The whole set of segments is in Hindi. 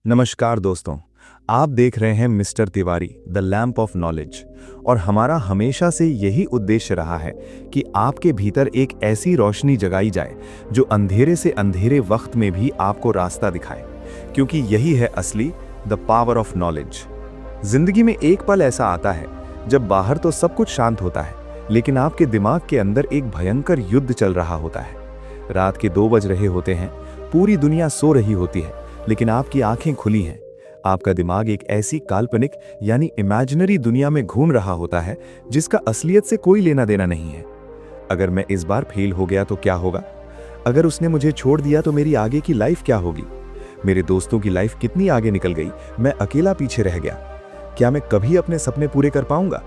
नमस्कार दोस्तों। आप देख रहे हैं mister Tiwari the lamp of knowledge. और हमारा हमेशा से यही उद्देश्य रहा है कि आपके भीतर एक ऐसी रोशनी जगाई जाए जो अंधेरे से अंधेरे वक्त में भी आपको रास्ता दिखाए, क्योंकि यही है असली द पावर ऑफ नॉलेज। जिंदगी में एक पल ऐसा आता है जब बाहर तो सब कुछ शांत होता है, लेकिन आपके दिमाग के अंदर एक भयंकर युद्ध चल रहा होता है। रात के 2 बज रहे होते हैं, पूरी दुनिया सो रही होती है, लेकिन आपकी आंखें खुली हैं। आपका दिमाग एक ऐसी काल्पनिक यानी इमेजिनरी दुनिया में घूम रहा होता है जिसका असलियत से कोई लेना देना नहीं है। अगर मैं इस बार फेल हो गया तो क्या होगा? अगर उसने मुझे छोड़ दिया तो मेरी आगे की लाइफ क्या होगी? मेरे दोस्तों की लाइफ कितनी आगे निकल गई, मैं अकेला पीछे रह गया। क्या मैं कभी अपने सपने पूरे कर पाऊंगा?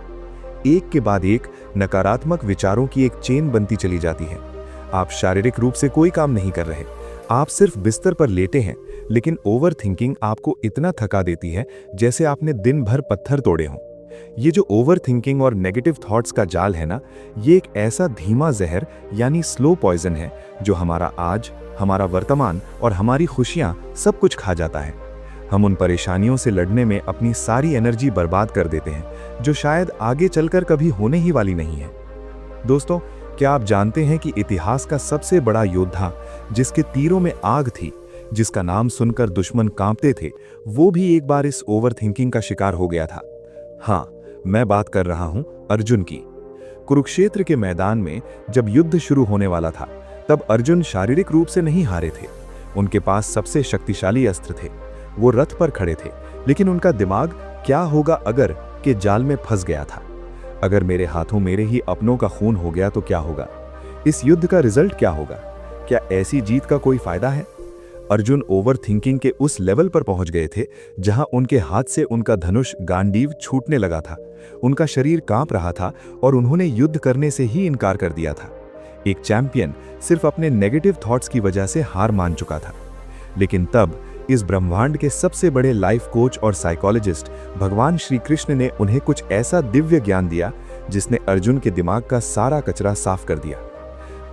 एक के बाद एक नकारात्मक विचारों की एक चेन बनती चली जाती है। आप शारीरिक रूप से कोई काम नहीं कर रहे, आप सिर्फ बिस्तर पर लेटे हैं, लेकिन ओवर थिंकिंग आपको इतना थका देती है जैसे आपने दिन भर पत्थर तोड़े हों। ये जो ओवर थिंकिंग और नेगेटिव थॉट्स का जाल है ना, ये एक ऐसा धीमा जहर यानी स्लो पॉइजन है जो हमारा आज, हमारा वर्तमान और हमारी खुशियां सब कुछ खा जाता है। हम उन परेशानियों से लड़ने में अपनी सारी एनर्जी बर्बाद कर देते हैं जो शायद आगे चलकर कभी होने ही वाली नहीं है। दोस्तों, क्या आप जानते हैं कि इतिहास का सबसे बड़ा योद्धा जिसके तीरों में आग थी, जिसका नाम सुनकर दुश्मन कांपते थे, वो भी एक बार इस ओवर थिंकिंग का शिकार हो गया था? हाँ, मैं बात कर रहा हूं अर्जुन की। कुरुक्षेत्र के मैदान में जब युद्ध शुरू होने वाला था, तब अर्जुन शारीरिक रूप से नहीं हारे थे। उनके पास सबसे शक्तिशाली अस्त्र थे। वो रथ पर खड़े थे, लेकिन उनका दिमाग क्या होगा अगर के जाल में फंस गया था। अगर मेरे हाथों मेरे ही अपनों का खून हो गया तो क्या होगा? इस युद्ध का रिजल्ट क्या होगा? क्या ऐसी जीत का कोई फायदा है? अर्जुन ओवर थिंकिंग के उस लेवल पर पहुंच गए थे जहां उनके हाथ से उनका धनुष गांडीव छूटने लगा था, उनका शरीर कांप रहा था और उन्होंने युद्ध करने से ही इनकार कर दिया था। एक चैंपियन सिर्फ अपने नेगेटिव थॉट्स की वजह से हार मान चुका था। लेकिन तब इस ब्रह्मांड के सबसे बड़े लाइफ कोच और साइकोलॉजिस्ट भगवान श्री कृष्ण ने उन्हें कुछ ऐसा दिव्य ज्ञान दिया जिसने अर्जुन के दिमाग का सारा कचरा साफ कर दिया।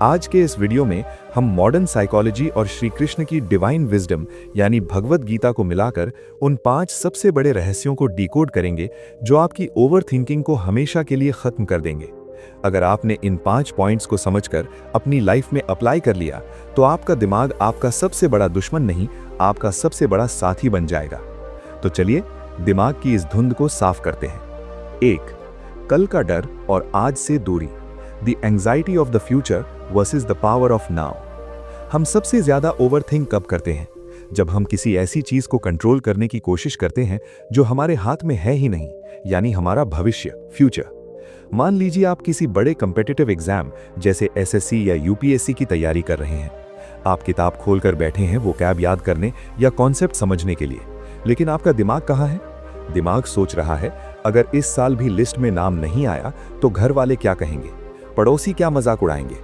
आज के इस वीडियो में हम मॉडर्न साइकोलॉजी और श्री कृष्ण की डिवाइन विजडम यानी भगवत गीता को मिलाकर उन 5 सबसे बड़े रहस्यों को डिकोड करेंगे जो आपकी ओवर थिंकिंग को हमेशा के लिए खत्म कर देंगे। अगर आपने इन 5 पॉइंट्स को समझकर अपनी लाइफ में अप्लाई कर लिया तो आपका दिमाग आपका सबसे बड़ा दुश्मन नहीं, आपका सबसे बड़ा साथी बन जाएगा। तो चलिए दिमाग की इस धुंध को साफ करते हैं। 1. कल का डर और आज से दूरी। The anxiety of the future versus the power of now. हम सबसे ज्यादा ओवरथिंक कब करते हैं? जब हम किसी ऐसी चीज को कंट्रोल करने की कोशिश करते हैं जो हमारे हाथ में है ही नहीं, यानी हमारा भविष्य, फ्यूचर। मान लीजिए आप किसी बड़े कॉम्पिटिटिव एग्जाम जैसे एसएससी या यूपीएससी की तैयारी कर रहे हैं। आप किताब खोलकर बैठे हैं वोकैब याद करने या कॉन्सेप्ट समझने के लिए, लेकिन आपका दिमाग कहाँ है? दिमाग सोच रहा है, अगर इस साल भी लिस्ट में नाम नहीं आया तो घर वाले क्या कहेंगे, पड़ोसी क्या मजाक उड़ाएंगे।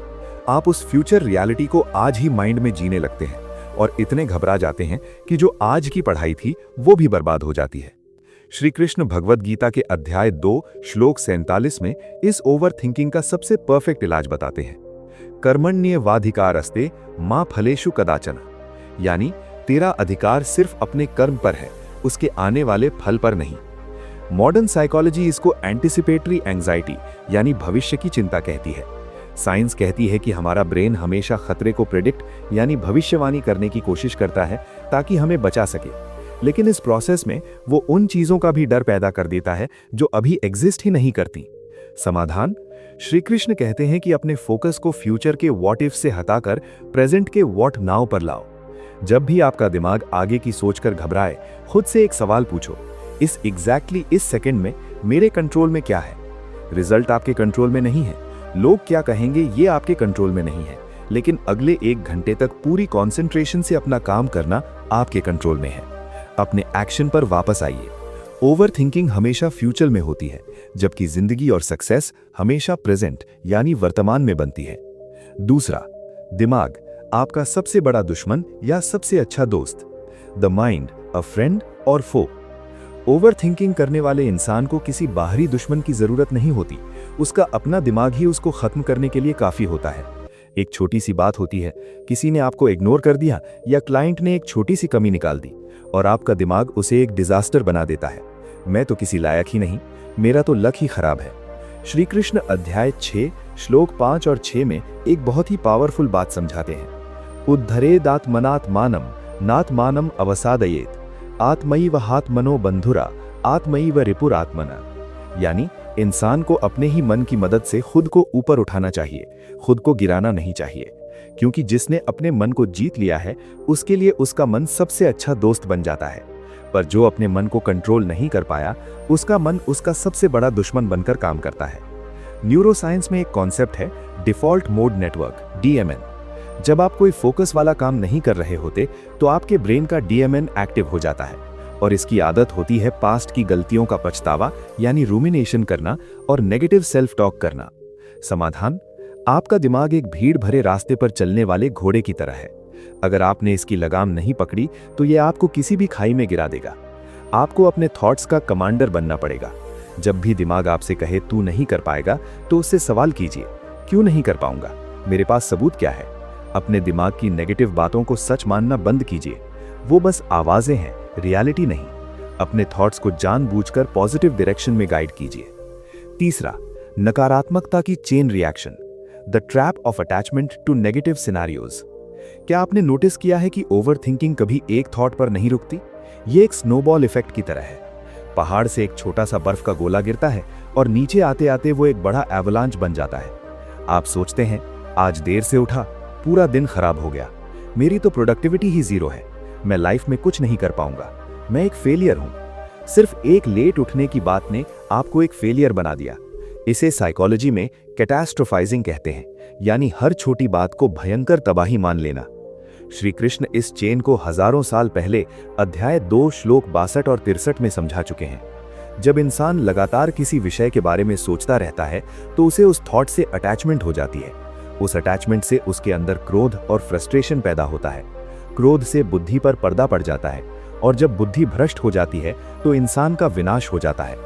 आप उस फ्यूचर रियलिटी को आज ही माइंड में जीने लगते हैं और इतने घबरा जाते हैं कि जो आज की पढ़ाई थी वो भी बर्बाद हो जाती है। श्री कृष्ण भगवत गीता के अध्याय 2 श्लोक 47 में इस ओवर थिंकिंग का सबसे परफेक्ट इलाज बताते हैं। कर्मण्येवाधिकारस्ते मा फलेषु कदाचन, यानी तेरा अधिकार सिर्फ अपने कर्म पर है, उसके आने वाले फल पर नहीं। मॉडर्न साइकोलॉजी इसको एंटिसिपेटरी एंजाइटी यानी भविष्य की चिंता कहती है। साइंस कहती है कि हमारा ब्रेन हमेशा खतरे को प्रेडिक्ट यानी भविष्यवाणी करने की कोशिश करता है ताकि हमें बचा सके, लेकिन इस प्रोसेस में वो उन चीजों का भी डर पैदा कर देता है जो अभी एग्जिस्ट ही नहीं करती। समाधान? श्री कृष्ण कहते हैं कि अपने फोकस को फ्यूचर के व्हाट इफ से हटाकर प्रेजेंट के व्हाट नाउ पर लाओ। जब भी आपका दिमाग आगे की सोचकर घबराए, खुद से एक सवाल पूछो, इस सेकंड में मेरे कंट्रोल में क्या है? रिजल्ट आपके कंट्रोल में नहीं है, लोग क्या कहेंगे ये आपके कंट्रोल में नहीं है, लेकिन अगले 1 घंटे तक पूरी कॉन्सेंट्रेशन से अपना काम करना आपके कंट्रोल में है। अपने एक्शन पर वापस आइए। ओवर थिंकिंग हमेशा फ्यूचर में होती है, जबकि जिंदगी और सक्सेस हमेशा प्रेजेंट यानी वर्तमान में बनती है। दूसरा, दिमाग आपका सबसे बड़ा दुश्मन या सबसे अच्छा दोस्त। द माइंड अ फ्रेंड और फो। ओवर थिंकिंग करने वाले इंसान को किसी बाहरी दुश्मन की जरूरत नहीं होती, उसका अपना दिमाग ही उसको खत्म करने के लिए काफी होता है। एक छोटी सी बात होती है, किसी ने आपको इग्नोर कर दिया या क्लाइंट ने एक छोटी सी कमी निकाल दी, और आपका दिमाग उसे एक डिजास्टर बना देता है। मैं तो किसी लायक ही नहीं, मेरा तो लक ही खराब है। श्री कृष्ण अध्याय 6 श्लोक 5 और 6 में एक बहुत ही पावरफुल बात समझाते हैं। उद्धरेदात्मनात्मानम नात्मानम अवसादयेत आत्मैव हात्मनो बंधुरा आत्मैव रिपुरात्मना। यानी इंसान को अपने ही मन की मदद से खुद को ऊपर उठाना चाहिए, खुद को गिराना नहीं चाहिए, क्योंकि जिसने अपने मन को जीत लिया है उसके लिए उसका मन सबसे अच्छा दोस्त बन जाता है। पर जो अपने मन को कंट्रोल नहीं कर पाया, उसका मन उसका सबसे बड़ा दुश्मन बनकर काम करता है। न्यूरोसाइंस में एक कॉन्सेप्ट है डिफॉल्ट मोड नेटवर्क, DMN। जब आप कोई फोकस वाला काम नहीं कर रहे होते तो आपके ब्रेन का DMN एक्टिव हो जाता है और इसकी आदत होती है पास्ट की गलतियों का पछतावा यानी रूमिनेशन करना और नेगेटिव सेल्फ टॉक करना। समाधान, आपका दिमाग एक भीड़ भरे रास्ते पर चलने वाले घोड़े की तरह है। अगर आपने इसकी लगाम नहीं पकड़ी तो यह आपको किसी भी खाई में गिरा देगा। आपको अपने थॉट्स का कमांडर बनना पड़ेगा। जब भी दिमाग आपसे कहे तू नहीं कर पाएगा तो उससे सवाल कीजिए, क्यों नहीं कर पाऊंगा, मेरे पास सबूत क्या है। अपने दिमाग की नेगेटिव बातों को सच मानना बंद कीजिए, वो बस आवाजें हैं, रियलिटी नहीं। अपने थॉट्स को जानबूझकर पॉजिटिव डायरेक्शन में गाइड कीजिए। तीसरा, नकारात्मकता की chain reaction, the trap of attachment to negative scenarios. क्या आपने नोटिस किया है कि ओवरथिंकिंग कभी एक थॉट पर नहीं रुकती? ये एक स्नोबॉल इफेक्ट की तरह है। पहाड़ से एक छोटा सा बर्फ का गोला गिरता है और नीचे आते आते वो एक बड़ा एवलांच बन जाता है। आप सोचते हैं आज देर से उठा, पूरा दिन खराब हो गया, मेरी तो प्रोडक्टिविटी ही जीरो है, मैं लाइफ में कुछ नहीं कर पाऊंगा, मैं एक फेलियर हूं। सिर्फ एक लेट उठने की बात ने आपको एक फेलियर बना दिया। इसे साइकोलॉजी में कैटास्ट्रोफाइजिंग कहते हैं, यानी हर छोटी बात को भयंकर तबाही मान लेना। श्री कृष्ण इस चेन को हजारों साल पहले अध्याय 2 श्लोक 62 और 63 में समझा चुके हैं। जब इंसान लगातार किसी विषय के बारे में सोचता रहता है तो उसे उस थॉट से अटैचमेंट हो जाती है। उस अटैचमेंट से उसके अंदर क्रोध और फ्रस्ट्रेशन पैदा होता है। क्रोध से बुद्धि पर पर्दा पड़ जाता है और जब बुद्धि भ्रष्ट हो जाती है तो इंसान का विनाश हो जाता है।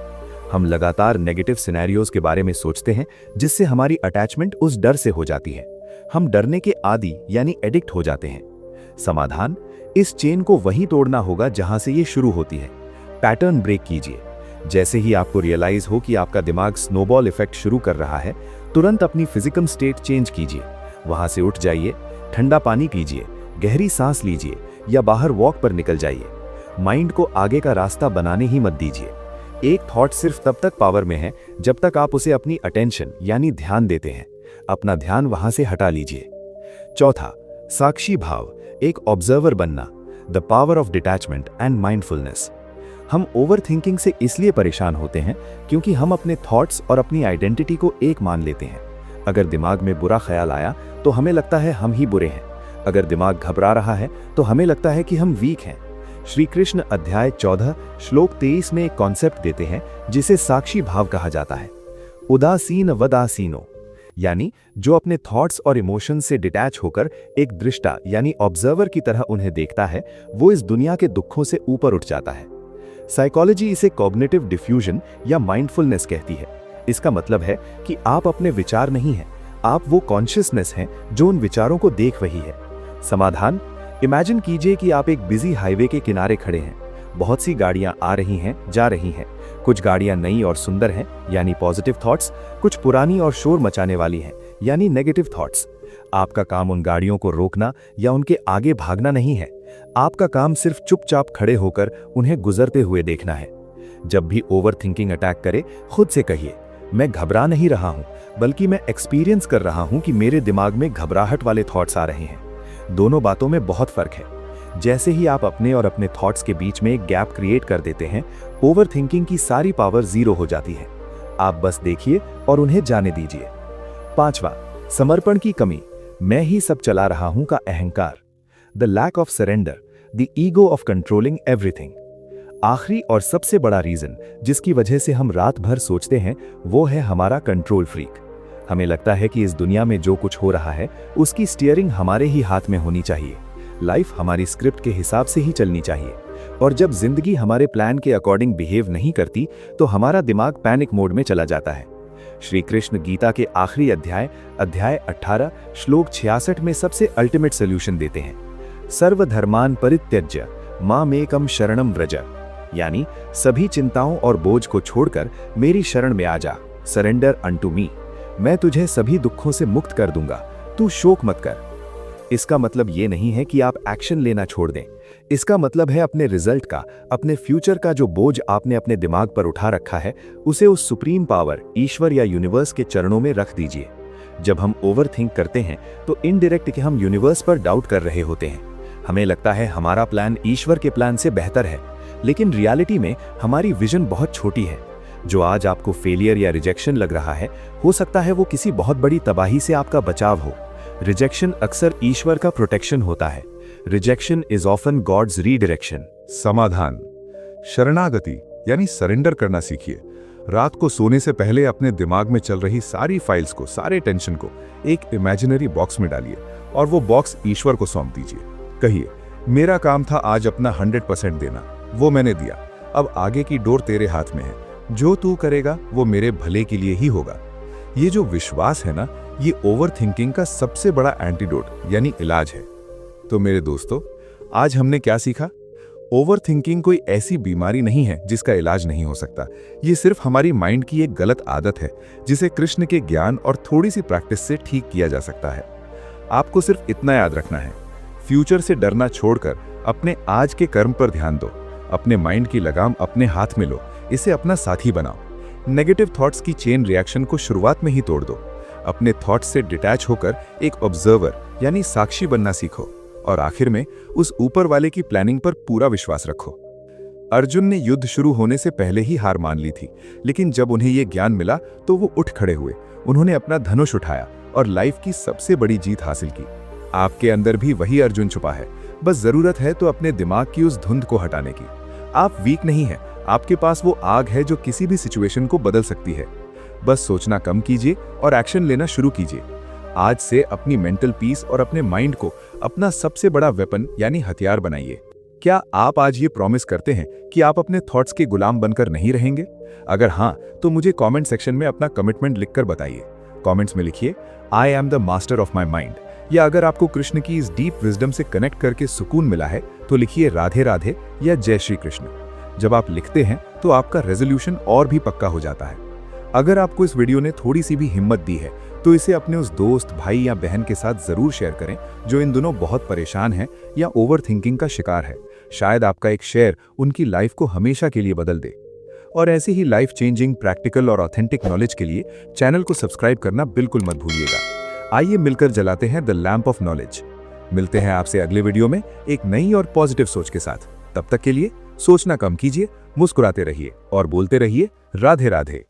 हम लगातार नेगेटिव सिनेरियोज के बारे में सोचते हैं जिससे हमारी अटैचमेंट उस डर से हो जाती है। हम डरने के आदी यानी एडिक्ट हो जाते हैं। समाधान, इस चेन को वहीं तोड़ना होगा जहां से ये शुरू होती है। पैटर्न ब्रेक कीजिए। जैसे ही आपको रियलाइज हो कि आपका दिमाग स्नोबॉल इफेक्ट शुरू कर रहा है, तुरंत अपनी फिजिकल स्टेट चेंज कीजिए। वहां से उठ जाइए, ठंडा पानी पीजिए, गहरी सांस लीजिए या बाहर वॉक पर निकल जाइए। माइंड को आगे का रास्ता बनाने ही मत दीजिए। एक थॉट सिर्फ तब तक पावर में है जब तक आप उसे अपनी अटेंशन यानी ध्यान देते हैं। अपना ध्यान वहां से हटा लीजिए। चौथा, साक्षी भाव, एक ऑब्जर्वर बनना, the power of detachment and mindfulness. हम ओवरथिंकिंग से इसलिए परेशान होते हैं क्योंकि हम अपने थॉट्स और अपनी आइडेंटिटी को एक मान लेते हैं। अगर दिमाग में बुरा ख्याल आया तो हमें लगता है हम ही बुरे हैं। अगर दिमाग घबरा रहा है तो हमें लगता है कि हम वीक हैं। श्री कृष्ण अध्याय 14 श्लोक 23 में एक कॉन्सेप्ट देते हैं जिसे साक्षी भाव कहा जाता है। उदासीन वदासीनो, यानी जो अपने थॉट्स और इमोशंस से डिटैच होकर एक दृष्टा यानी ऑब्जर्वर की तरह उन्हें देखता है, वो इस दुनिया के दुखों से ऊपर उठ जाता है। साइकोलॉजी इसे कॉग्निटिव डिफ्यूजन या माइंडफुलनेस कहती है। इसका मतलब है कि आप अपने विचार नहीं हैं, आप वो कॉन्शियसनेस हैं जो उन विचारों को देख रही है। समाधान, इमेजिन कीजिए कि आप एक बिजी हाईवे के किनारे खड़े हैं। बहुत सी गाड़ियां आ रही हैं, जा रही हैं। कुछ गाड़ियां नई और सुंदर हैं यानी पॉजिटिव थॉट्स, कुछ पुरानी और शोर मचाने वाली हैं यानी नेगेटिव थॉट्स। आपका काम उन गाड़ियों को रोकना या उनके आगे भागना नहीं है। आपका काम सिर्फ चुपचाप खड़े होकर उन्हें गुजरते हुए देखना है। जब भी ओवरथिंकिंग अटैक करे, खुद से कहिए, मैं घबरा नहीं रहा हूं, बल्कि मैं एक्सपीरियंस कर रहा हूं कि मेरे दिमाग में घबराहट वाले थॉट्स आ रहे हैं। दोनों बातों में बहुत फर्क है। जैसे ही आप अपने और अपने थॉट्स के बीच में एक गैप क्रिएट कर देते हैं, ओवरथिंकिंग की सारी पावर जीरो हो जाती है। आप बस देखिए और उन्हें जाने दीजिए। पांचवा, समर्पण की कमी, मैं ही सब चला रहा हूं का अहंकार, the lack of surrender, the ego of controlling everything. आखिरी और सबसे बड़ा रीजन जिसकी वजह से हम रात भर सोचते हैं वो है हमारा कंट्रोल फ्रीक। हमें लगता है कि इस दुनिया में जो कुछ हो रहा है उसकी स्टीयरिंग हमारे ही हाथ में होनी चाहिए। लाइफ हमारी स्क्रिप्ट के हिसाब से ही चलनी चाहिए। और जब जिंदगी हमारे प्लान के अकॉर्डिंग बिहेव नहीं करती तो हमारा दिमाग पैनिक मोड में चला जाता है। श्री कृष्ण गीता के आखिरी अध्याय 18 श्लोक 66 में सबसे अल्टीमेट सोल्यूशन देते हैं। सर्वधर्मान परित्यज्य मां मेकम शरणम व्रज, यानी सभी चिंताओं और बोझ को छोड़कर मेरी शरण में आ जा, सरेंडर अनटू मी। मैं तुझे सभी दुखों से मुक्त कर दूंगा, तू शोक मत कर। इसका मतलब ये नहीं है कि आप एक्शन लेना छोड़ दें। इसका मतलब है अपने रिजल्ट का, अपने फ्यूचर का जो बोझ आपने अपने दिमाग पर उठा रखा है, उसे उस सुप्रीम पावर, ईश्वर या यूनिवर्स के चरणों में रख दीजिए। जब हम ओवर थिंक करते हैं तो इनडायरेक्ट कि हम यूनिवर्स पर डाउट कर रहे होते हैं। हमें लगता है हमारा प्लान ईश्वर के प्लान से बेहतर है, लेकिन रियलिटी में हमारी विजन बहुत छोटी है। जो आज आपको फेलियर या रिजेक्शन लग रहा है, हो सकता है वो किसी बहुत बड़ी तबाही से आपका बचाव हो। रिजेक्शन अक्सर ईश्वर का प्रोटेक्शन होता है। Rejection is often God's redirection. समाधान, शरणागति यानी सरेंडर करना सीखिए। रात को सोने से पहले अपने दिमाग में चल रही सारी फाइल्स को, सारे टेंशन को एक इमेजिनरी बॉक्स में डालिए और वो बॉक्स ईश्वर को सौंप दीजिए। कहिए, मेरा काम था आज अपना 100% देना, वो मैंने दिया। अब आगे की डोर तेरे हाथ में है। जो तू करेगा वो मेरे भले के लिए ही होगा। ये जो विश्वास है ना, ये ओवर थिंकिंग का सबसे बड़ा एंटीडोट यानी इलाज है। तो मेरे दोस्तों, आज हमने क्या सीखा? ओवर थिंकिंग कोई ऐसी बीमारी नहीं है जिसका इलाज नहीं हो सकता। ये सिर्फ हमारी माइंड की एक गलत आदत है, जिसे कृष्ण के ज्ञान और थोड़ी सी प्रैक्टिस से ठीक किया जा सकता है। आपको सिर्फ इतना याद रखना है, फ्यूचर से डरना छोड़कर अपने आज के कर्म पर ध्यान दो। अपने माइंड की लगाम अपने हाथ में लो, इसे अपना साथी बनाओ। नेगेटिव थॉट्स की चेन रिएक्शन को शुरुआत में ही तोड़ दो। अपने थॉट्स से डिटैच होकर एक ऑब्जर्वर यानी साक्षी बनना सीखो। और आखिर में उस ऊपर वाले की प्लानिंग पर पूरा विश्वास रखो। अर्जुन ने युद्ध शुरू होने से पहले ही हार मान ली थी, लेकिन जब उन्हें यह ज्ञान मिला तो वो उठ खड़े हुए। उन्होंने अपना धनुष उठाया और लाइफ की सबसे बड़ी जीत हासिल की। आपके अंदर भी वही अर्जुन छुपा है, बस जरूरत है तो अपने दिमाग की उस धुंध को हटाने की। आप वीक नहीं हैं, आपके पास वो आग है जो किसी भी सिचुएशन को बदल सकती है। बस सोचना कम कीजिए और एक्शन लेना शुरू कीजिए। आज से अपनी मेंटल पीस और अपने माइंड को अपना सबसे बड़ा वेपन यानी हथियार बनाइए। क्या आप आज ये प्रॉमिस करते हैं कि आप अपने थॉट्स के गुलाम बनकर नहीं रहेंगे? अगर हाँ, तो मुझे कमेंट सेक्शन में अपना कमिटमेंट लिखकर बताइए। कमेंट्स में लिखिए, I am the master of my mind. या अगर आपको कृष्ण की इस डीप विजडम से कनेक्ट करके सुकून मिला है तो लिखिए राधे राधे या जय श्री कृष्ण। जब आप लिखते हैं तो आपका रेजोल्यूशन और भी पक्का हो जाता है। अगर आपको इस वीडियो ने थोड़ी सी भी हिम्मत दी है तो इसे अपने उस दोस्त, भाई या बहन के साथ जरूर शेयर करें जो इन दिनों बहुत परेशान है या ओवर थिंकिंग का शिकार है। शायद आपका एक शेयर उनकी लाइफ को हमेशा के लिए बदल दे। और ऐसे ही लाइफ चेंजिंग, प्रैक्टिकल और ऑथेंटिक नॉलेज के लिए चैनल को सब्सक्राइब करना बिल्कुल मत भूलिएगा। आइए मिलकर जलाते हैं द लैंप ऑफ नॉलेज। मिलते हैं आपसे अगले वीडियो में एक नई और पॉजिटिव सोच के साथ। तब तक के लिए सोचना कम कीजिए, मुस्कुराते रहिए और बोलते रहिए राधे राधे।